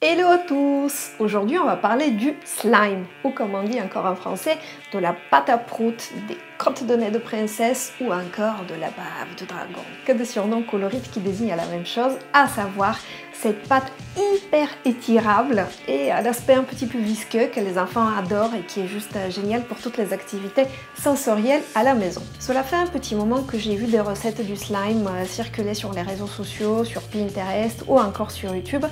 Hello à tous! Aujourd'hui on va parler du slime, ou comme on dit encore en français, de la pâte à prout, des crottes de nez de princesse ou encore de la bave de dragon. Que de surnoms colorites qui désignent la même chose, à savoir cette pâte hyper étirable et à l'aspect un petit peu visqueux que les enfants adorent et qui est juste génial pour toutes les activités sensorielles à la maison. Cela fait un petit moment que j'ai vu des recettes du slime circuler sur les réseaux sociaux, sur Pinterest ou encore sur YouTube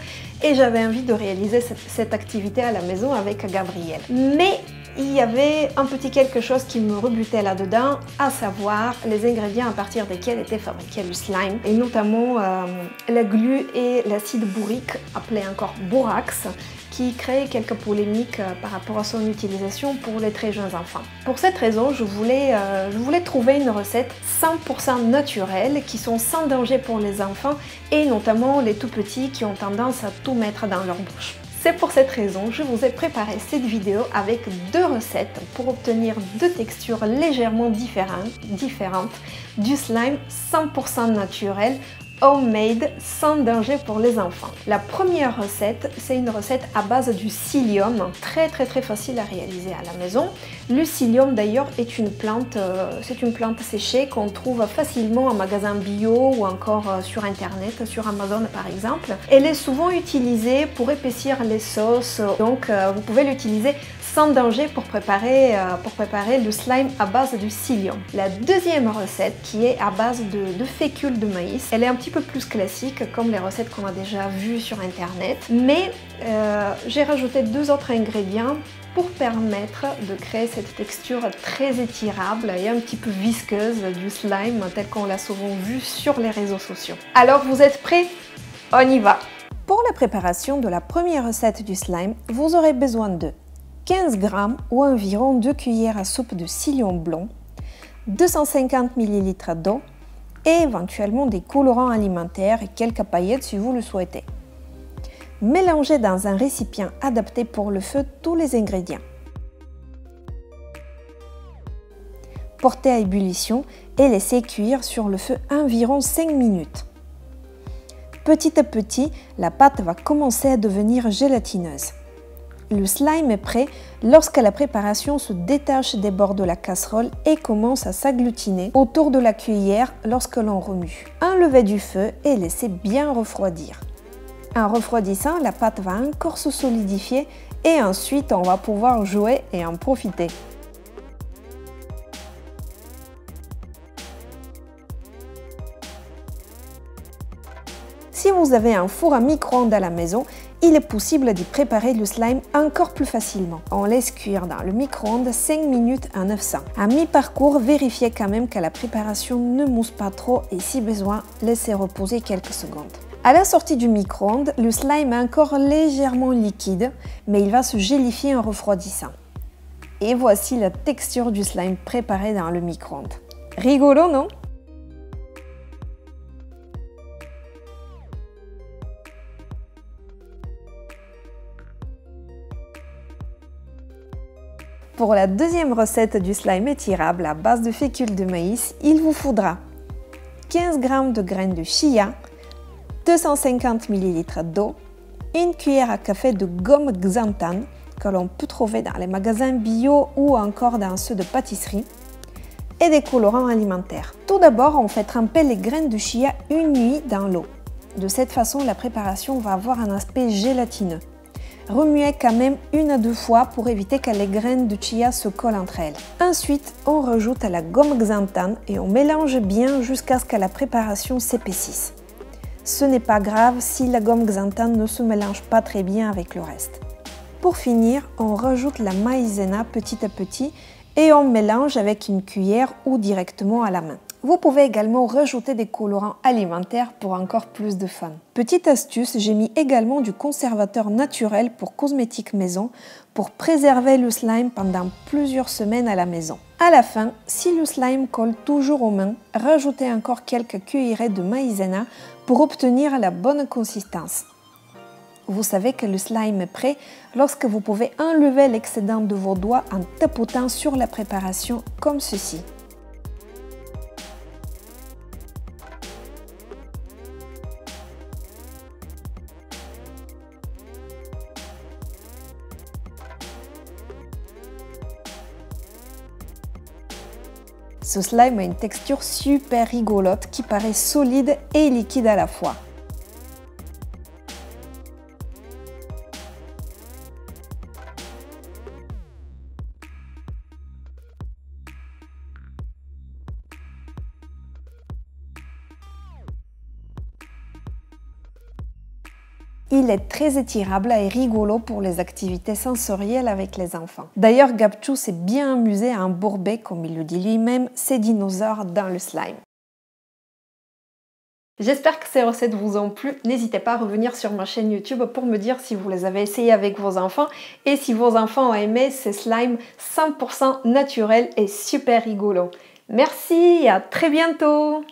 et j'avais envie de réaliser cette activité à la maison avec Gabriel. Mais il y avait un petit quelque chose qui me rebutait là-dedans, à savoir les ingrédients à partir desquels était fabriqué le slime, et notamment la glu et l'acide bourrique, appelé encore borax, qui crée quelques polémiques par rapport à son utilisation pour les très jeunes enfants. Pour cette raison, je voulais trouver une recette 100% naturelle, qui sont sans danger pour les enfants, et notamment les tout petits qui ont tendance à tout mettre dans leur bouche. C'est pour cette raison que je vous ai préparé cette vidéo avec deux recettes pour obtenir deux textures légèrement différentes du slime 100% naturel, homemade, sans danger pour les enfants. La première recette, c'est une recette à base du psyllium, très facile à réaliser à la maison. Le psyllium d'ailleurs est une plante séchée qu'on trouve facilement en magasin bio ou encore sur internet, sur Amazon par exemple. Elle est souvent utilisée pour épaissir les sauces, donc vous pouvez l'utiliser sans danger pour préparer le slime à base du psyllium. La deuxième recette, qui est à base de fécule de maïs, elle est un petit peu plus classique comme les recettes qu'on a déjà vues sur internet, mais j'ai rajouté deux autres ingrédients pour permettre de créer cette texture très étirable et un petit peu visqueuse du slime tel qu'on l'a souvent vu sur les réseaux sociaux. Alors vous êtes prêts? On y va! Pour la préparation de la première recette du slime, vous aurez besoin de 15 g ou environ 2 cuillères à soupe de psyllium blond, 250 ml d'eau et éventuellement des colorants alimentaires et quelques paillettes si vous le souhaitez. Mélangez dans un récipient adapté pour le feu tous les ingrédients. Portez à ébullition et laissez cuire sur le feu environ 5 minutes. Petit à petit, la pâte va commencer à devenir gélatineuse. Le slime est prêt lorsque la préparation se détache des bords de la casserole et commence à s'agglutiner autour de la cuillère lorsque l'on remue. Enlevez du feu et laissez bien refroidir. En refroidissant, la pâte va encore se solidifier et ensuite on va pouvoir jouer et en profiter. Si vous avez un four à micro-ondes à la maison, il est possible d'y préparer le slime encore plus facilement. On laisse cuire dans le micro-ondes 5 minutes à 900. À mi-parcours, vérifiez quand même que la préparation ne mousse pas trop et si besoin, laissez reposer quelques secondes. À la sortie du micro-ondes, le slime est encore légèrement liquide, mais il va se gélifier en refroidissant. Et voici la texture du slime préparé dans le micro-ondes. Rigolo, non ? Pour la deuxième recette du slime étirable à base de fécule de maïs, il vous faudra 15 g de graines de chia, 250 ml d'eau, une cuillère à café de gomme xanthan que l'on peut trouver dans les magasins bio ou encore dans ceux de pâtisserie et des colorants alimentaires. Tout d'abord, on fait tremper les graines de chia une nuit dans l'eau. De cette façon, la préparation va avoir un aspect gélatineux. Remuez quand même 1 à 2 fois pour éviter que les graines de chia se collent entre elles. Ensuite, on rajoute la gomme xanthan et on mélange bien jusqu'à ce que la préparation s'épaississe. Ce n'est pas grave si la gomme xanthan ne se mélange pas très bien avec le reste. Pour finir, on rajoute la maïzena petit à petit et on mélange avec une cuillère ou directement à la main. Vous pouvez également rajouter des colorants alimentaires pour encore plus de fun. Petite astuce, j'ai mis également du conservateur naturel pour cosmétiques maison pour préserver le slime pendant plusieurs semaines à la maison. À la fin, si le slime colle toujours aux mains, rajoutez encore quelques cuillerées de maïzena pour obtenir la bonne consistance. Vous savez que le slime est prêt lorsque vous pouvez enlever l'excédent de vos doigts en tapotant sur la préparation comme ceci. Ce slime a une texture super rigolote qui paraît solide et liquide à la fois. Il est très étirable et rigolo pour les activités sensorielles avec les enfants. D'ailleurs, Gabchou s'est bien amusé à embourber, comme il le dit lui-même, ses dinosaures dans le slime. J'espère que ces recettes vous ont plu. N'hésitez pas à revenir sur ma chaîne YouTube pour me dire si vous les avez essayées avec vos enfants et si vos enfants ont aimé ces slimes 100% naturels et super rigolos. Merci et à très bientôt!